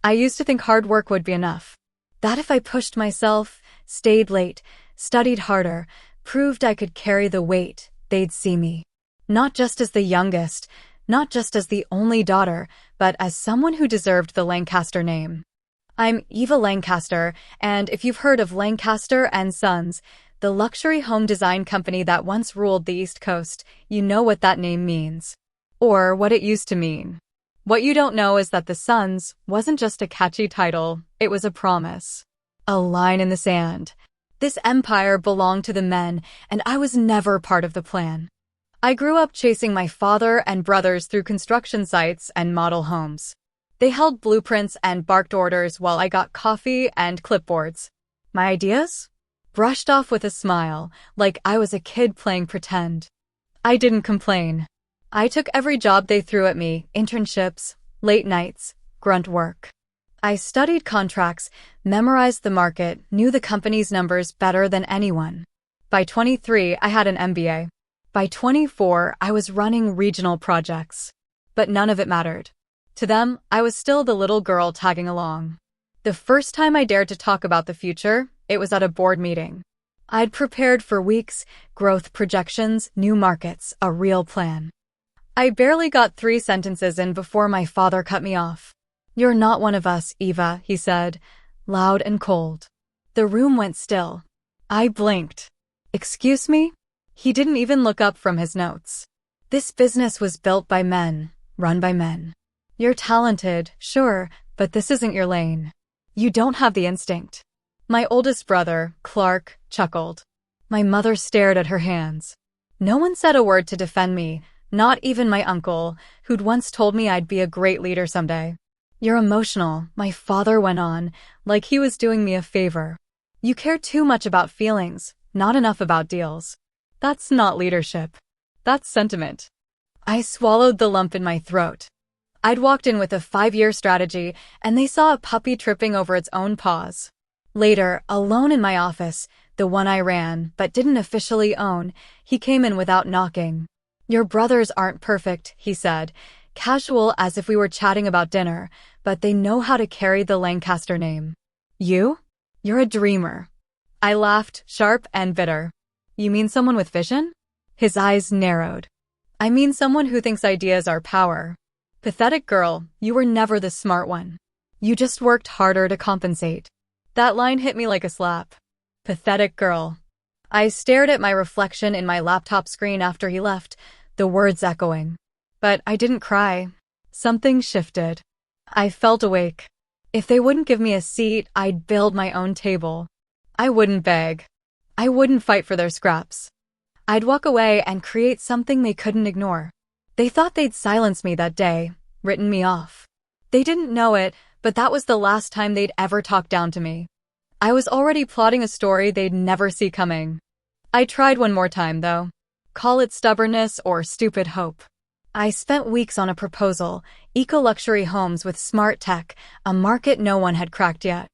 I used to think hard work would be enough. That if I pushed myself, stayed late, studied harder, proved I could carry the weight, they'd see me. Not just as the youngest, not just as the only daughter, but as someone who deserved the Lancaster name. I'm Eva Lancaster, and if you've heard of Lancaster and Sons, the luxury home design company that once ruled the East Coast, you know what that name means. Or what it used to mean. What you don't know is that the Sons wasn't just a catchy title, it was a promise. A line in the sand. This empire belonged to the men, and I was never part of the plan. I grew up chasing my father and brothers through construction sites and model homes. They held blueprints and barked orders while I got coffee and clipboards. My ideas? Brushed off with a smile, like I was a kid playing pretend. I didn't complain. I took every job they threw at me, internships, late nights, grunt work. I studied contracts, memorized the market, knew the company's numbers better than anyone. By 23, I had an MBA. By 24, I was running regional projects. But none of it mattered. To them, I was still the little girl tagging along. The first time I dared to talk about the future, it was at a board meeting. I'd prepared for weeks, growth projections, new markets, a real plan. I barely got 3 sentences in before my father cut me off. "You're not one of us, Eva," he said, loud and cold. The room went still. I blinked. "Excuse me?" He didn't even look up from his notes. "This business was built by men, run by men. You're talented, sure, but this isn't your lane. You don't have the instinct." My oldest brother, Clark, chuckled. My mother stared at her hands. No one said a word to defend me, not even my uncle, who'd once told me I'd be a great leader someday. "You're emotional," my father went on, like he was doing me a favor. "You care too much about feelings, not enough about deals. That's not leadership. That's sentiment." I swallowed the lump in my throat. I'd walked in with a 5-year strategy, and they saw a puppy tripping over its own paws. Later, alone in my office, the one I ran, but didn't officially own, he came in without knocking. "Your brothers aren't perfect," he said, casual as if we were chatting about dinner, "but they know how to carry the Lancaster name. You? You're a dreamer." I laughed, sharp and bitter. "You mean someone with vision?" His eyes narrowed. "I mean someone who thinks ideas are power. Pathetic girl, you were never the smart one. You just worked harder to compensate." That line hit me like a slap. Pathetic girl. I stared at my reflection in my laptop screen after he left, the words echoing. But I didn't cry. Something shifted. I felt awake. If they wouldn't give me a seat, I'd build my own table. I wouldn't beg. I wouldn't fight for their scraps. I'd walk away and create something they couldn't ignore. They thought they'd silence me that day, written me off. They didn't know it, but that was the last time they'd ever talk down to me. I was already plotting a story they'd never see coming. I tried one more time, though. Call it stubbornness or stupid hope. I spent weeks on a proposal, eco-luxury homes with smart tech, a market no one had cracked yet.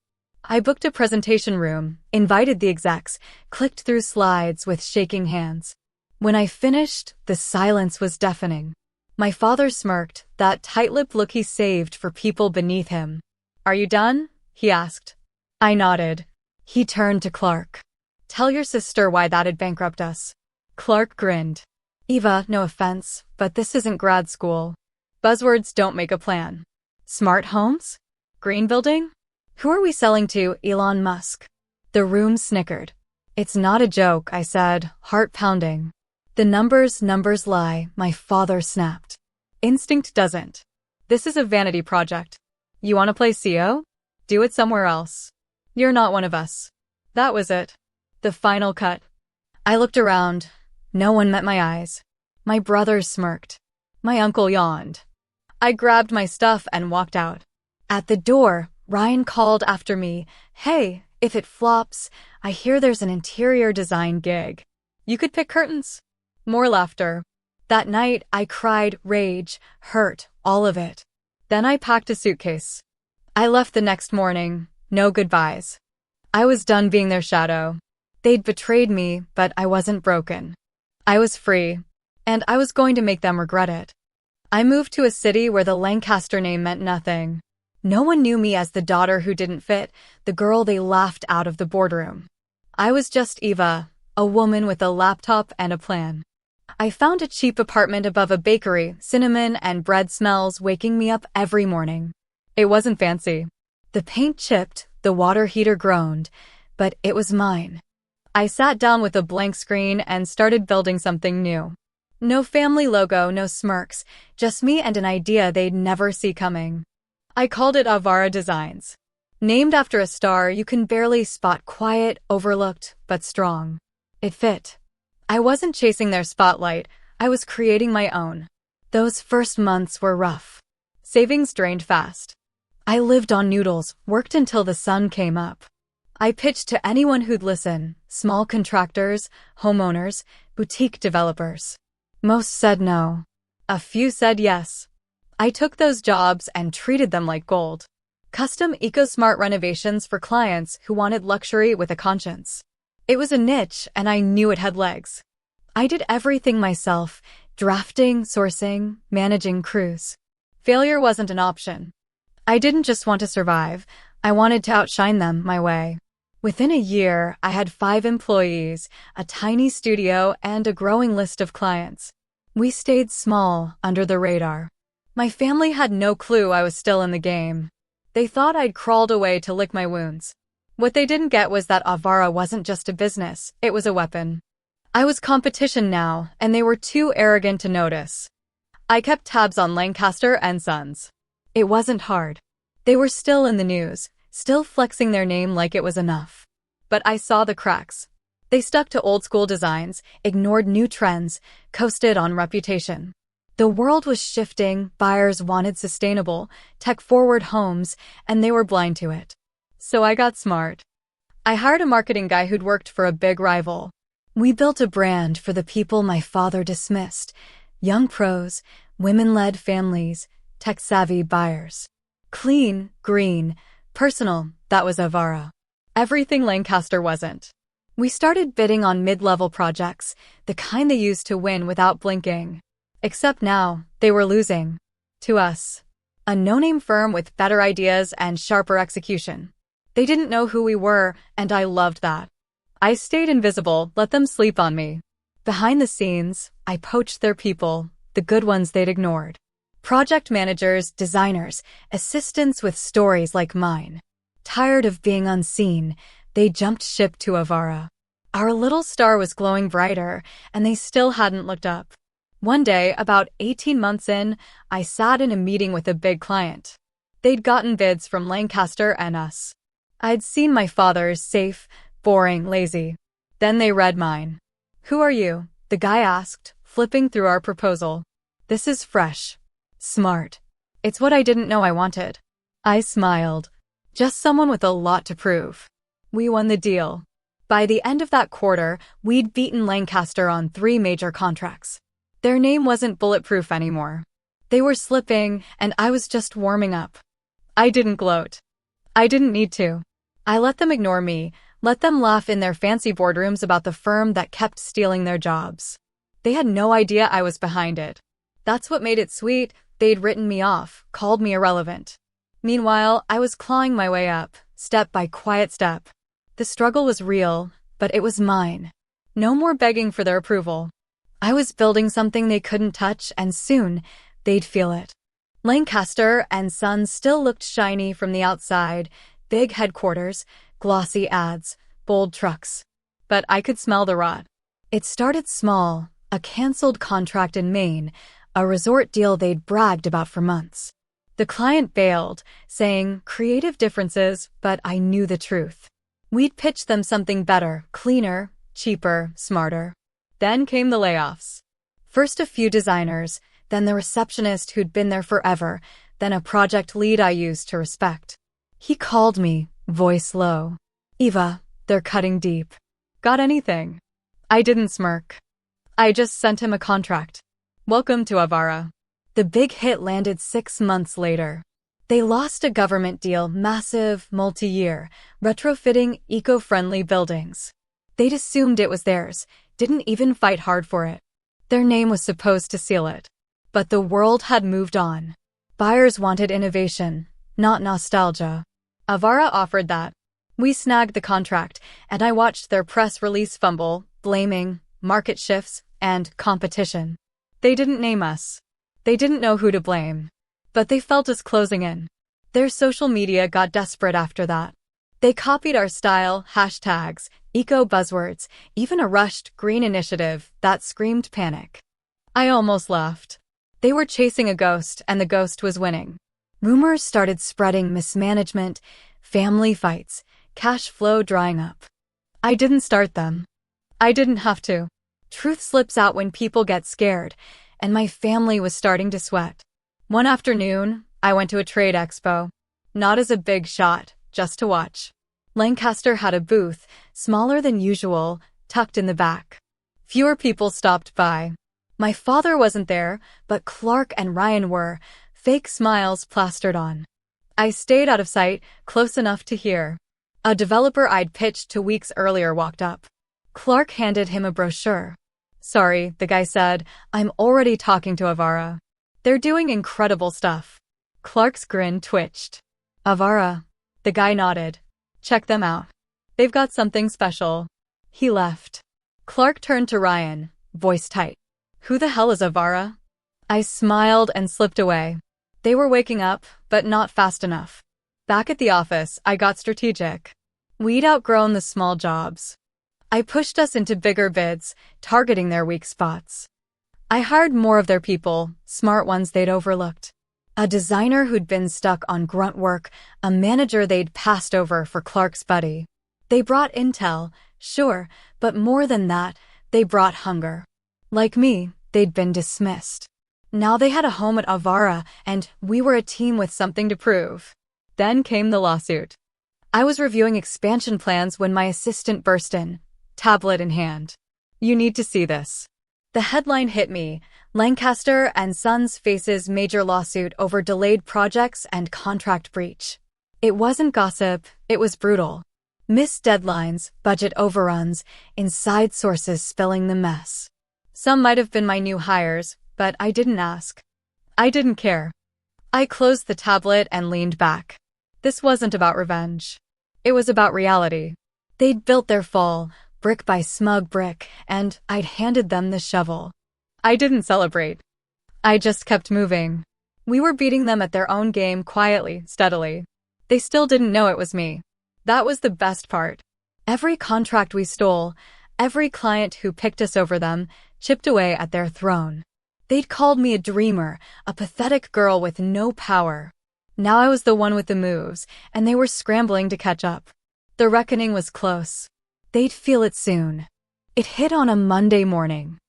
I booked a presentation room, invited the execs, clicked through slides with shaking hands. When I finished, the silence was deafening. My father smirked, that tight-lipped look he saved for people beneath him. "Are you done?" he asked. I nodded. He turned to Clark. "Tell your sister why that'd bankrupt us." Clark grinned. "Eva, no offense, but this isn't grad school. Buzzwords don't make a plan. Smart homes? Green building? Who are we selling to, Elon Musk?" The room snickered. "It's not a joke," I said, heart pounding. "The numbers lie," my father snapped. "Instinct doesn't. This is a vanity project. You want to play CO? Do it somewhere else. You're not one of us." That was it. The final cut. I looked around. No one met my eyes. My brothers smirked. My uncle yawned. I grabbed my stuff and walked out. At the door, Ryan called after me, "Hey, if it flops, I hear there's an interior design gig. You could pick curtains." More laughter. That night, I cried, rage, hurt, all of it. Then I packed a suitcase. I left the next morning, no goodbyes. I was done being their shadow. They'd betrayed me, but I wasn't broken. I was free, and I was going to make them regret it. I moved to a city where the Lancaster name meant nothing. No one knew me as the daughter who didn't fit, the girl they laughed out of the boardroom. I was just Eva, a woman with a laptop and a plan. I found a cheap apartment above a bakery, cinnamon and bread smells waking me up every morning. It wasn't fancy. The paint chipped, the water heater groaned, but it was mine. I sat down with a blank screen and started building something new. No family logo, no smirks, just me and an idea they'd never see coming. I called it Avara Designs. Named after a star you can barely spot, quiet, overlooked, but strong. It fit. I wasn't chasing their spotlight, I was creating my own. Those first months were rough. Savings drained fast. I lived on noodles, worked until the sun came up. I pitched to anyone who'd listen, small contractors, homeowners, boutique developers. Most said no. A few said yes. I took those jobs and treated them like gold. Custom eco-smart renovations for clients who wanted luxury with a conscience. It was a niche and I knew it had legs. I did everything myself, drafting, sourcing, managing crews. Failure wasn't an option. I didn't just want to survive, I wanted to outshine them my way. Within a year, I had 5 employees, a tiny studio, and a growing list of clients. We stayed small, under the radar. My family had no clue I was still in the game. They thought I'd crawled away to lick my wounds. What they didn't get was that Avara wasn't just a business, it was a weapon. I was competition now, and they were too arrogant to notice. I kept tabs on Lancaster and Sons. It wasn't hard. They were still in the news, still flexing their name like it was enough. But I saw the cracks. They stuck to old-school designs, ignored new trends, coasted on reputation. The world was shifting, buyers wanted sustainable, tech-forward homes, and they were blind to it. So I got smart. I hired a marketing guy who'd worked for a big rival. We built a brand for the people my father dismissed: young pros, women-led families, tech-savvy buyers. Clean, green, personal, that was Avara. Everything Lancaster wasn't. We started bidding on mid-level projects, the kind they used to win without blinking. Except now, they were losing. To us. A no-name firm with better ideas and sharper execution. They didn't know who we were, and I loved that. I stayed invisible, let them sleep on me. Behind the scenes, I poached their people, the good ones they'd ignored. Project managers, designers, assistants with stories like mine. Tired of being unseen, they jumped ship to Avara. Our little star was glowing brighter, and they still hadn't looked up. One day, about 18 months in, I sat in a meeting with a big client. They'd gotten bids from Lancaster and us. I'd seen my father's: safe, boring, lazy. Then they read mine. "Who are you?" the guy asked, flipping through our proposal. "This is fresh. Smart. It's what I didn't know I wanted." I smiled. Just someone with a lot to prove. We won the deal. By the end of that quarter, we'd beaten Lancaster on 3 major contracts. Their name wasn't bulletproof anymore. They were slipping, and I was just warming up. I didn't gloat. I didn't need to. I let them ignore me, let them laugh in their fancy boardrooms about the firm that kept stealing their jobs. They had no idea I was behind it. That's what made it sweet. They'd written me off, called me irrelevant. Meanwhile, I was clawing my way up, step by quiet step. The struggle was real, but it was mine. No more begging for their approval. I was building something they couldn't touch, and soon, they'd feel it. Lancaster and Sons still looked shiny from the outside, big headquarters, glossy ads, bold trucks. But I could smell the rot. It started small, a canceled contract in Maine, a resort deal they'd bragged about for months. The client bailed, saying creative differences, but I knew the truth. We'd pitched them something better, cleaner, cheaper, smarter. Then came the layoffs. First a few designers, then the receptionist who'd been there forever, then a project lead I used to respect. He called me, voice low. "Eva, they're cutting deep." "Got anything?" I didn't smirk. I just sent him a contract. "Welcome to Avara." The big hit landed 6 months later. They lost a government deal, massive, multi-year, retrofitting eco-friendly buildings. They'd assumed it was theirs, didn't even fight hard for it. Their name was supposed to seal it. But the world had moved on. Buyers wanted innovation, not nostalgia. Avara offered that. We snagged the contract, and I watched their press release fumble, blaming market shifts and competition. They didn't name us. They didn't know who to blame. But they felt us closing in. Their social media got desperate after that. They copied our style, hashtags, eco buzzwords, even a rushed green initiative that screamed panic. I almost laughed. They were chasing a ghost, and the ghost was winning. Rumors started spreading: mismanagement, family fights, cash flow drying up. I didn't start them. I didn't have to. Truth slips out when people get scared, and my family was starting to sweat. One afternoon, I went to a trade expo. Not as a big shot, just to watch. Lancaster had a booth, smaller than usual, tucked in the back. Fewer people stopped by. My father wasn't there, but Clark and Ryan were, fake smiles plastered on. I stayed out of sight, close enough to hear. A developer I'd pitched to weeks earlier walked up. Clark handed him a brochure. "Sorry," the guy said, "I'm already talking to Avara. They're doing incredible stuff." Clark's grin twitched. "Avara?" The guy nodded. "Check them out. They've got something special." He left. Clark turned to Ryan, voice tight. "Who the hell is Avara?" I smiled and slipped away. They were waking up, but not fast enough. Back at the office, I got strategic. We'd outgrown the small jobs. I pushed us into bigger bids, targeting their weak spots. I hired more of their people, smart ones they'd overlooked. A designer who'd been stuck on grunt work, a manager they'd passed over for Clark's buddy. They brought intel, sure, but more than that, they brought hunger. Like me, they'd been dismissed. Now they had a home at Avara, and we were a team with something to prove. Then came the lawsuit. I was reviewing expansion plans when my assistant burst in, tablet in hand. "You need to see this." The headline hit me: Lancaster and Sons faces major lawsuit over delayed projects and contract breach. It wasn't gossip, it was brutal. Missed deadlines, budget overruns, inside sources spilling the mess. Some might have been my new hires, but I didn't ask. I didn't care. I closed the tablet and leaned back. This wasn't about revenge. It was about reality. They'd built their fall, brick by smug brick, and I'd handed them the shovel. I didn't celebrate. I just kept moving. We were beating them at their own game quietly, steadily. They still didn't know it was me. That was the best part. Every contract we stole, every client who picked us over them, chipped away at their throne. They'd called me a dreamer, a pathetic girl with no power. Now I was the one with the moves, and they were scrambling to catch up. The reckoning was close. They'd feel it soon. It hit on a Monday morning.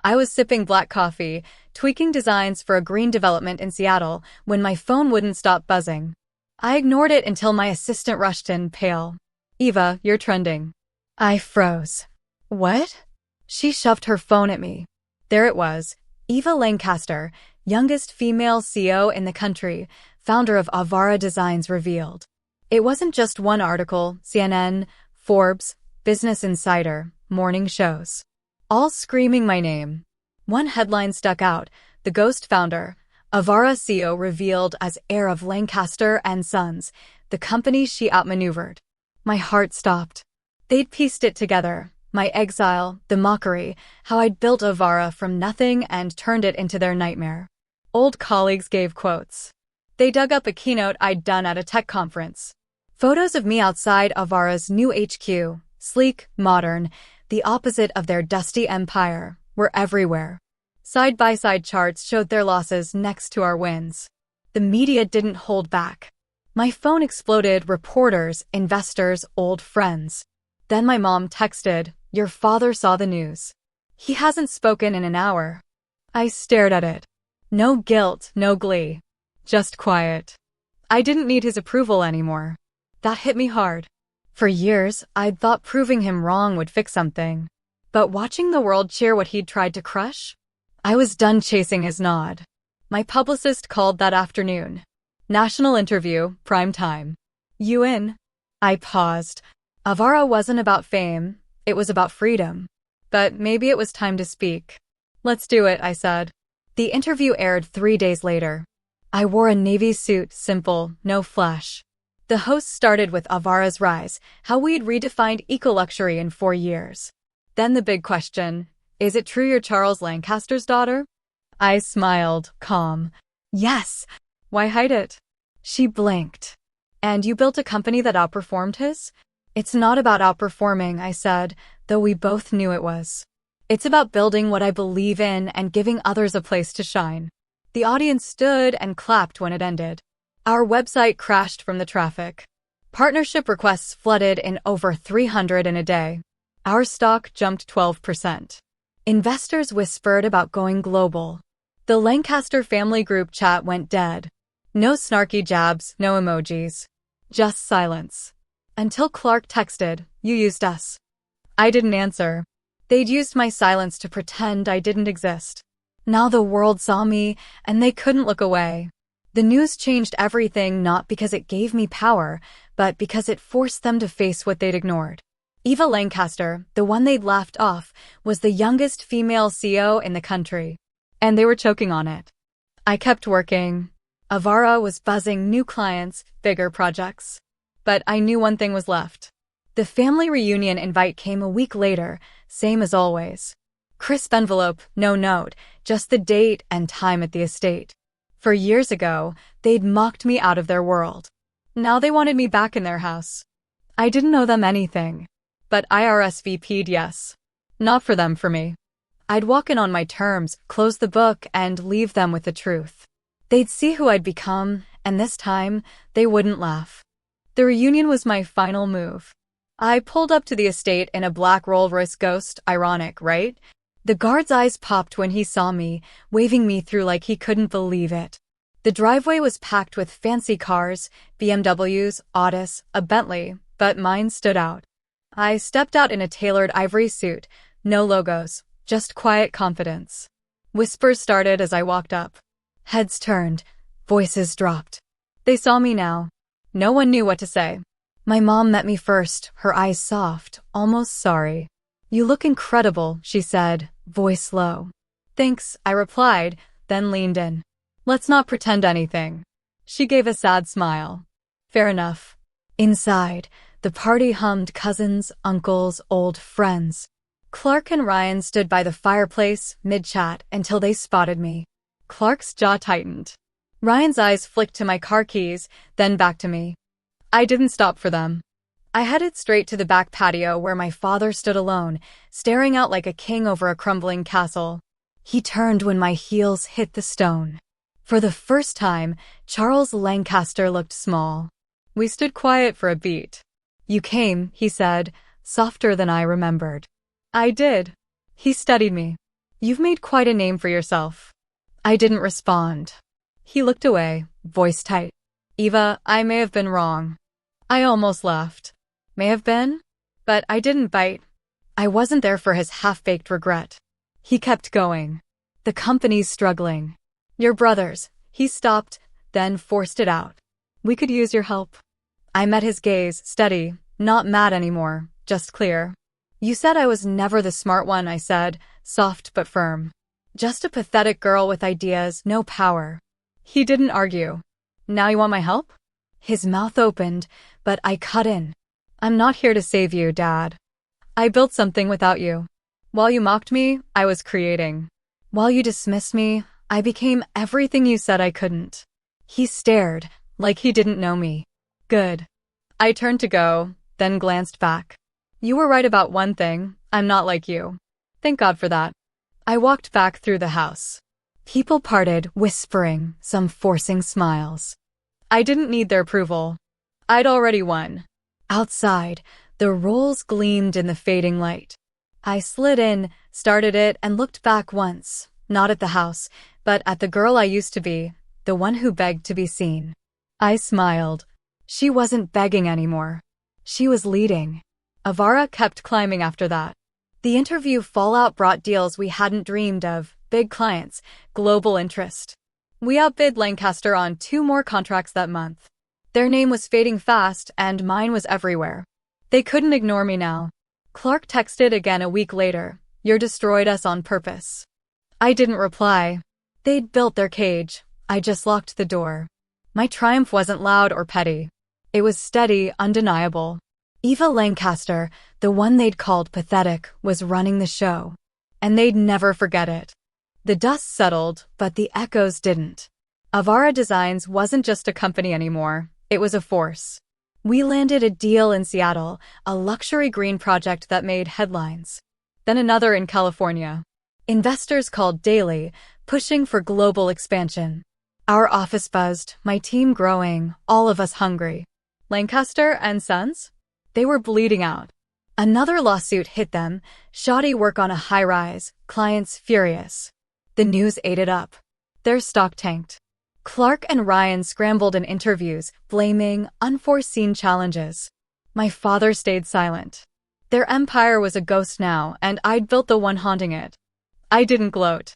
I was sipping black coffee, tweaking designs for a green development in Seattle, when my phone wouldn't stop buzzing. I ignored it until my assistant rushed in, pale. "Eva, you're trending." I froze. "What?" She shoved her phone at me. There it was. Eva Lancaster, youngest female CEO in the country, founder of Avara Designs, revealed. It wasn't just one article: CNN, Forbes, Business Insider, morning shows. All screaming my name. One headline stuck out: the ghost founder, Avara CEO revealed as heir of Lancaster and Sons, the company she outmaneuvered. My heart stopped. They'd pieced it together. My exile, the mockery, how I'd built Avara from nothing and turned it into their nightmare. Old colleagues gave quotes. They dug up a keynote I'd done at a tech conference. Photos of me outside Avara's new HQ, sleek, modern, the opposite of their dusty empire, were everywhere. Side-by-side charts showed their losses next to our wins. The media didn't hold back. My phone exploded: reporters, investors, old friends. Then my mom texted, "Your father saw the news. He hasn't spoken in an hour." I stared at it. No guilt, no glee. Just quiet. I didn't need his approval anymore. That hit me hard. For years, I'd thought proving him wrong would fix something. But watching the world cheer what he'd tried to crush? I was done chasing his nod. My publicist called that afternoon. National interview, prime time. "You in?" I paused. Avara wasn't about fame, it was about freedom. But maybe it was time to speak. "Let's do it," I said. The interview aired 3 days later. I wore a navy suit, simple, no flash. The host started with Avara's rise, how we'd redefined eco-luxury in 4 years. Then the big question, is it true you're Charles Lancaster's daughter? I smiled, calm. Yes. Why hide it? She blinked. And you built a company that outperformed his? It's not about outperforming, I said, though we both knew it was. It's about building what I believe in and giving others a place to shine. The audience stood and clapped when it ended. Our website crashed from the traffic. Partnership requests flooded in over 300 in a day. Our stock jumped 12%. Investors whispered about going global. The Lancaster family group chat went dead. No snarky jabs, no emojis. Just silence. Until Clark texted, "You used us." I didn't answer. They'd used my silence to pretend I didn't exist. Now the world saw me, and they couldn't look away. The news changed everything not because it gave me power, but because it forced them to face what they'd ignored. Eva Lancaster, the one they'd laughed off, was the youngest female CEO in the country. And they were choking on it. I kept working. Avara was buzzing new clients, bigger projects. But I knew one thing was left. The family reunion invite came a week later, same as always. Crisp envelope, no note, just the date and time at the estate. For years ago, they'd mocked me out of their world. Now they wanted me back in their house. I didn't owe them anything. But I RSVP'd yes. Not for them, for me. I'd walk in on my terms, close the book, and leave them with the truth. They'd see who I'd become, and this time, they wouldn't laugh. The reunion was my final move. I pulled up to the estate in a black Rolls-Royce Ghost, ironic, right? The guard's eyes popped when he saw me, waving me through like he couldn't believe it. The driveway was packed with fancy cars, BMWs, Audis, a Bentley, but mine stood out. I stepped out in a tailored ivory suit, no logos, just quiet confidence. Whispers started as I walked up. Heads turned, voices dropped. They saw me now. No one knew what to say. My mom met me first, her eyes soft, almost sorry. "You look incredible," she said, voice low. "Thanks," I replied, then leaned in. "Let's not pretend anything." She gave a sad smile. Fair enough. Inside, the party hummed, cousins, uncles, old friends. Clark and Ryan stood by the fireplace, mid-chat, until they spotted me. Clark's jaw tightened. Ryan's eyes flicked to my car keys, then back to me. I didn't stop for them. I headed straight to the back patio where my father stood alone, staring out like a king over a crumbling castle. He turned when my heels hit the stone. For the first time, Charles Lancaster looked small. We stood quiet for a beat. "You came," he said, softer than I remembered. I did. He studied me. "You've made quite a name for yourself." I didn't respond. He looked away, voice tight. "Eva, I may have been wrong." I almost laughed. May have been? But I didn't bite. I wasn't there for his half-baked regret. He kept going. "The company's struggling. Your brothers." He stopped, then forced it out. "We could use your help." I met his gaze, steady, not mad anymore, just clear. "You said I was never the smart one," I said, soft but firm. "Just a pathetic girl with ideas, no power." He didn't argue. "Now you want my help?" His mouth opened, but I cut in. "I'm not here to save you, Dad. I built something without you. While you mocked me, I was creating. While you dismissed me, I became everything you said I couldn't." He stared, like he didn't know me. "Good." I turned to go, then glanced back. "You were right about one thing, I'm not like you. Thank God for that." I walked back through the house. People parted, whispering, some forcing smiles. I didn't need their approval. I'd already won. Outside, the rolls gleamed in the fading light. I slid in, started it, and looked back once, not at the house, but at the girl I used to be, the one who begged to be seen. I smiled. She wasn't begging anymore. She was leading. Avara kept climbing after that. The interview fallout brought deals we hadn't dreamed of, big clients, global interest. We outbid Lancaster on 2 more contracts that month. Their name was fading fast, and mine was everywhere. They couldn't ignore me now. Clark texted again a week later, "You destroyed us on purpose." I didn't reply. They'd built their cage. I just locked the door. My triumph wasn't loud or petty. It was steady, undeniable. Eva Lancaster, the one they'd called pathetic, was running the show. And they'd never forget it. The dust settled, but the echoes didn't. Avara Designs wasn't just a company anymore, it was a force. We landed a deal in Seattle, a luxury green project that made headlines. Then another in California. Investors called daily, pushing for global expansion. Our office buzzed, my team growing, all of us hungry. Lancaster and Sons? They were bleeding out. Another lawsuit hit them, shoddy work on a high-rise, clients furious. The news ate it up. Their stock tanked. Clark and Ryan scrambled in interviews, blaming unforeseen challenges. My father stayed silent. Their empire was a ghost now, and I'd built the one haunting it. I didn't gloat.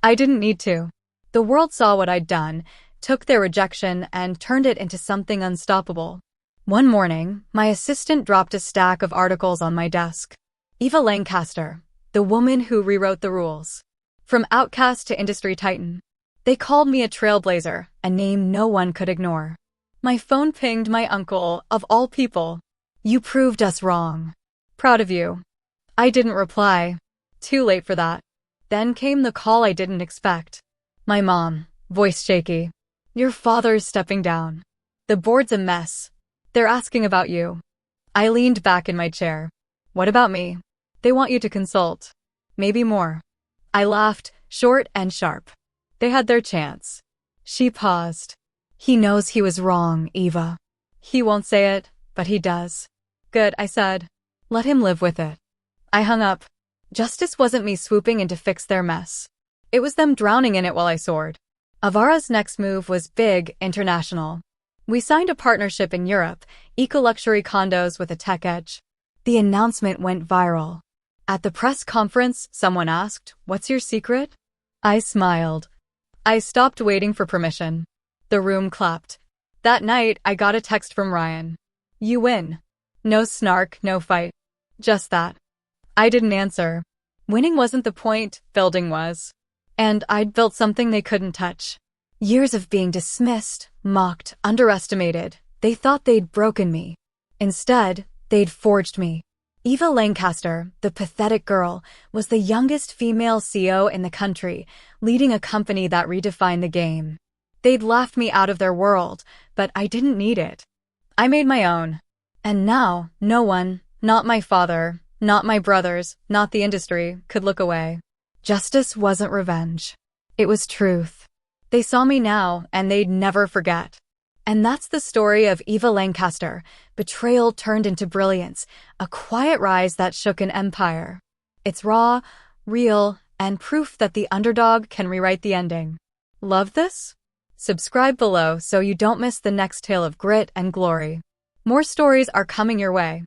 I didn't need to. The world saw what I'd done, took their rejection, and turned it into something unstoppable. One morning, my assistant dropped a stack of articles on my desk. Eva Lancaster, the woman who rewrote the rules. From outcast to industry titan. They called me a trailblazer, a name no one could ignore. My phone pinged my uncle, of all people. You proved us wrong. Proud of you. I didn't reply. Too late for that. Then came the call I didn't expect. My mom, voice shaky. Your father's stepping down. The board's a mess. They're asking about you. I leaned back in my chair. What about me? They want you to consult. Maybe more. I laughed, short and sharp. They had their chance. She paused. He knows he was wrong, Eva. He won't say it, but he does. Good, I said. Let him live with it. I hung up. Justice wasn't me swooping in to fix their mess. It was them drowning in it while I soared. Avara's next move was big, international. We signed a partnership in Europe, eco-luxury condos with a tech edge. The announcement went viral. At the press conference, someone asked, "What's your secret?" I smiled. I stopped waiting for permission. The room clapped. That night, I got a text from Ryan. You win. No snark, no fight. Just that. I didn't answer. Winning wasn't the point, building was. And I'd built something they couldn't touch. Years of being dismissed, mocked, underestimated. They thought they'd broken me. Instead, they'd forged me. Eva Lancaster, the pathetic girl, was the youngest female CEO in the country, leading a company that redefined the game. They'd laughed me out of their world, but I didn't need it. I made my own. And now, no one, not my father, not my brothers, not the industry, could look away. Justice wasn't revenge. It was truth. They saw me now, and they'd never forget. And that's the story of Eva Lancaster, betrayal turned into brilliance, a quiet rise that shook an empire. It's raw, real, and proof that the underdog can rewrite the ending. Love this? Subscribe below so you don't miss the next tale of grit and glory. More stories are coming your way.